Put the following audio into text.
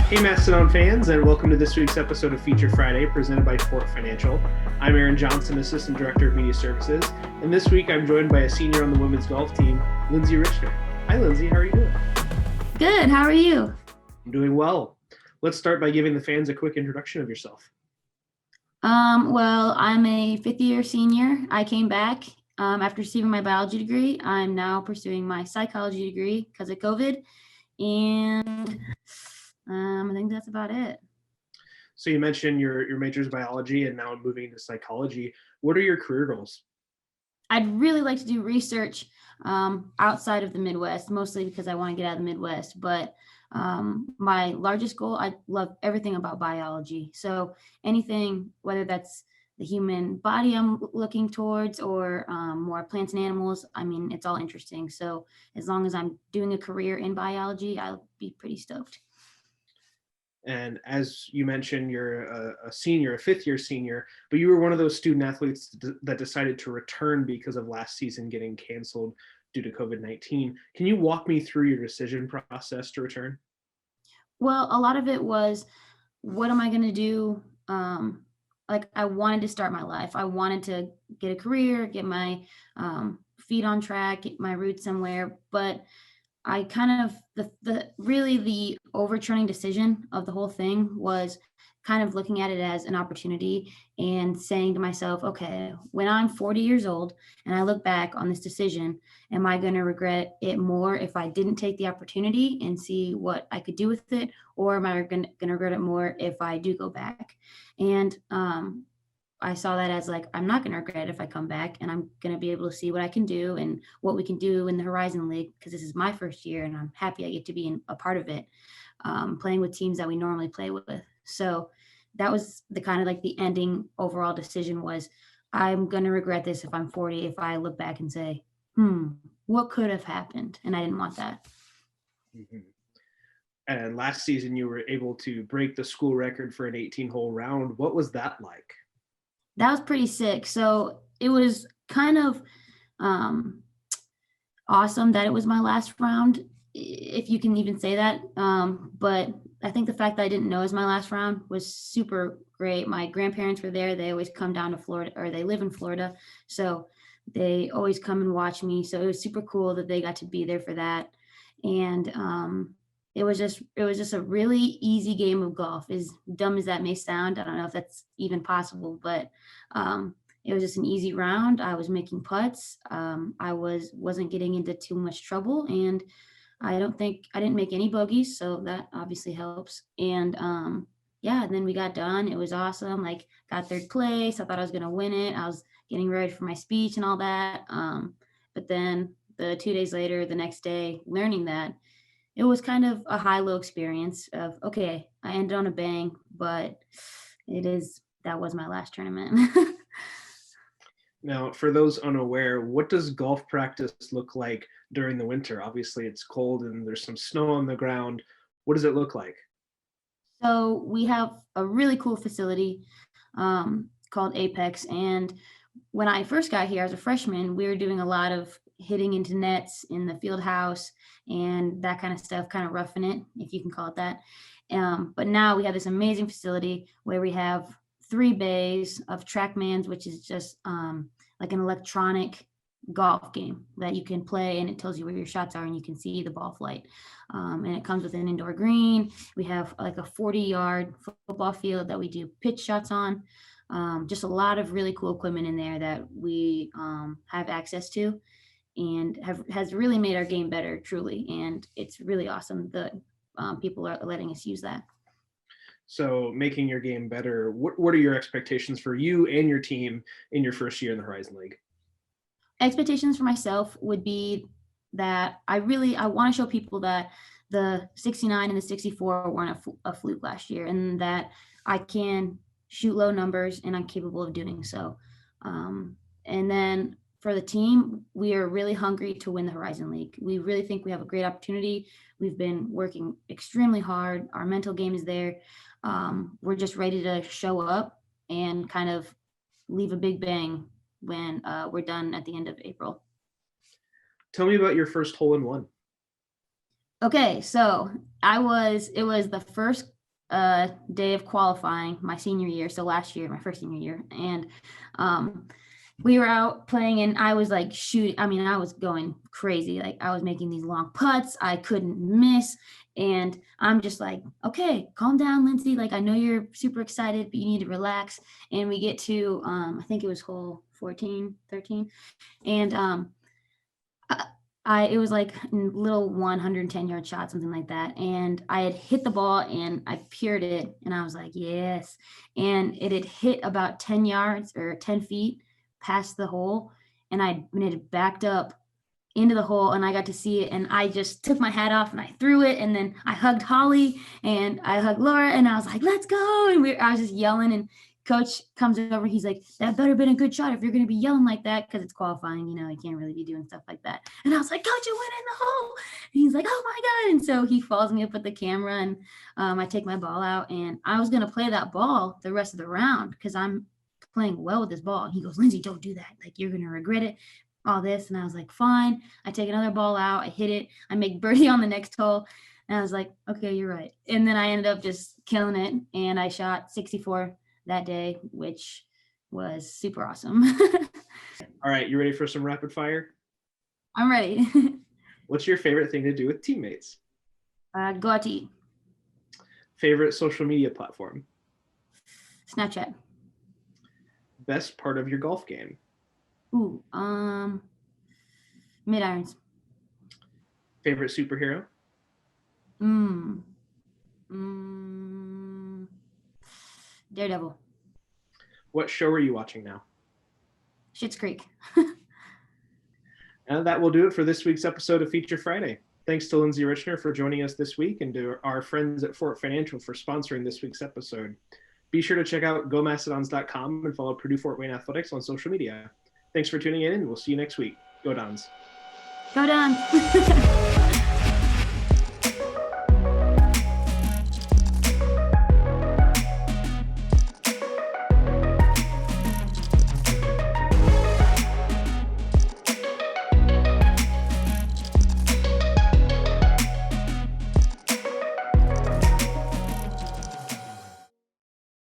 Hey Mastodon fans, and welcome to this week's episode of Feature Friday, presented by Fort Financial. I'm Aaron Johnson, Assistant Director of Media Services, and this week I'm joined by a senior on the women's golf team, Linnzie Richner. Hi Linnzie, how are you doing? Good, how are you? I'm doing well. Let's start by giving the fans a quick introduction of yourself. Well, I'm a fifth-year senior. I came back after receiving my biology degree. I'm now pursuing my psychology degree because of COVID, and I think that's about it. So you mentioned your major is biology and now moving into psychology. What are your career goals? I'd really like to do research outside of the Midwest, mostly because I want to get out of the Midwest. But my largest goal, I love everything about biology. So anything, whether that's the human body I'm looking towards or more plants and animals, I mean, it's all interesting. So as long as I'm doing a career in biology, I'll be pretty stoked. And as you mentioned, you're a senior, a fifth-year senior, but you were one of those student athletes that decided to return because of last season getting canceled due to COVID-19. Can you walk me through your decision process to return? Well, a lot of it was, what am I going to do? Like, I wanted to start my life. I wanted to get a career, get my feet on track, get my roots somewhere. But I kind of the overturning decision of the whole thing was kind of looking at it as an opportunity and saying to myself, okay, when I'm 40 years old and I look back on this decision, am I going to regret it more if I didn't take the opportunity and see what I could do with it? Or am I going to regret it more if I do go back? And I saw that as like, I'm not going to regret it if I come back, and I'm going to be able to see what I can do and what we can do in the Horizon League, because this is my first year and I'm happy I get to be a part of it, playing with teams that we normally play with. So that was the kind of like the ending overall decision was, I'm going to regret this if I'm 40, if I look back and say, what could have happened? And I didn't want that. Mm-hmm. And last season you were able to break the school record for an 18-hole round. What was that like? That was pretty sick. So it was kind of awesome that it was my last round, if you can even say that. But I think the fact that I didn't know it was my last round was super great. My grandparents were there. They always come down to Florida, or they live in Florida. So they always come and watch me. So it was super cool that they got to be there for that. And it was just a really easy game of golf. As dumb as that may sound, I don't know if that's even possible, but it was just an easy round. I was making putts. I wasn't getting into too much trouble, and I didn't make any bogeys, so that obviously helps. And yeah, and then we got done. It was awesome. Like, got third place. I thought I was gonna win it. I was getting ready for my speech and all that. But then the 2 days later, the next day, learning that, it was kind of a high-low experience of, okay, I ended on a bang, but that was my last tournament. Now, for those unaware, what does golf practice look like during the winter? Obviously, it's cold and there's some snow on the ground. What does it look like? So we have a really cool facility called Apex. And when I first got here as a freshman, we were doing a lot of hitting into nets in the field house and that kind of stuff, kind of roughing it, if you can call it that. But now we have this amazing facility where we have 3 bays of TrackMans, which is just like an electronic golf game that you can play, and it tells you where your shots are and you can see the ball flight. And it comes with an indoor green. We have like a 40-yard football field that we do pitch shots on. Just a lot of really cool equipment in there that we have access to, and has really made our game better, truly. And it's really awesome that people are letting us use that. So making your game better, what are your expectations for you and your team in your first year in the Horizon League? Expectations for myself would be that I want to show people that the 69 and the 64 weren't a fluke last year, and that I can shoot low numbers and I'm capable of doing so. And then for the team, we are really hungry to win the Horizon League. We really think we have a great opportunity. We've been working extremely hard. Our mental game is there. We're just ready to show up and kind of leave a big bang when we're done at the end of April. Tell me about your first hole-in-one. Okay, so it was the first day of qualifying my senior year. So last year, my first senior year. And we were out playing and I was like shooting. I mean, I was going crazy. Like I was making these long putts. I couldn't miss. And I'm just like, okay, calm down, Linnzie. Like, I know you're super excited, but you need to relax. And we get to, I think it was hole 14, 13. And it was like little 110-yard shot, something like that. And I had hit the ball and I peered it and I was like, yes. And it had hit about 10 yards or 10 feet past the hole. And it had backed up into the hole and I got to see it. And I just took my hat off and I threw it. And then I hugged Holly and I hugged Laura and I was like, let's go. And I was just yelling and coach comes over. He's like, that better been a good shot if you're going to be yelling like that, because it's qualifying, you can't really be doing stuff like that. And I was like, coach, it went in the hole. And he's like, oh my God. And so he follows me up with the camera and I take my ball out and I was going to play that ball the rest of the round because I'm playing well with this ball. And he goes, Linnzie, don't do that. Like, you're going to regret it, all this. And I was like, fine. I take another ball out. I hit it. I make birdie on the next hole. And I was like, okay, you're right. And then I ended up just killing it. And I shot 64 that day, which was super awesome. All right, you ready for some rapid fire? I'm ready. What's your favorite thing to do with teammates? Go out to eat. Favorite social media platform? Snapchat. Best part of your golf game? Ooh, mid-irons. Favorite superhero? Daredevil. What show are you watching now? Schitt's Creek. And that will do it for this week's episode of Feature Friday. Thanks to Linnzie Richner for joining us this week and to our friends at Fort Financial for sponsoring this week's episode. Be sure to check out gomastodons.com and follow Purdue Fort Wayne Athletics on social media. Thanks for tuning in, and we'll see you next week. Go Dons. Go Dons.